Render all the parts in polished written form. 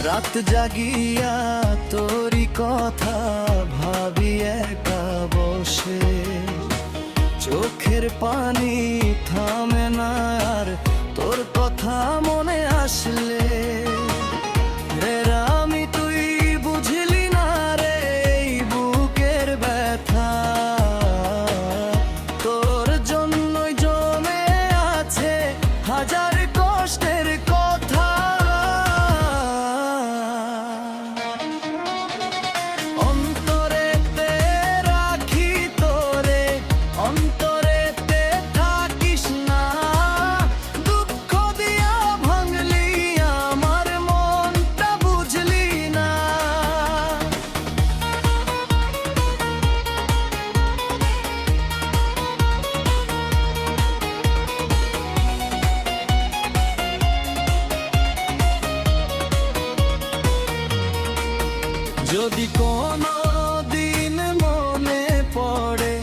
রাত জাগিয়া তোরি কথা ভাবি একা বসে, চোখের পানি থামে না আর তোর কথা মনে আসলে। আমি তুই বুঝলি না রে এই বুকের ব্যথা, তোর জন্যই জমে আছে হাজার কষ্টের কথা। অন্তরেতে রাখি তোরে, অন্তরেতে থাকিস না, দুঃখ দিয়া ভাঙলি আমার মনটা বুঝলি না। যদি কোনো দিন মনে পড়ে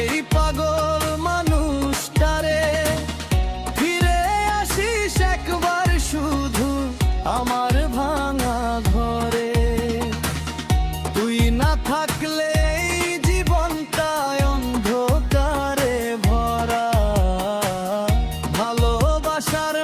এই পাগল মানুষটারে, ফিরে আসিস একবার শুধু আমার ভাঙা ঘরে। তুই না থাকলে এই জীবনটা অন্ধকারে ভরা, ভালোবাসার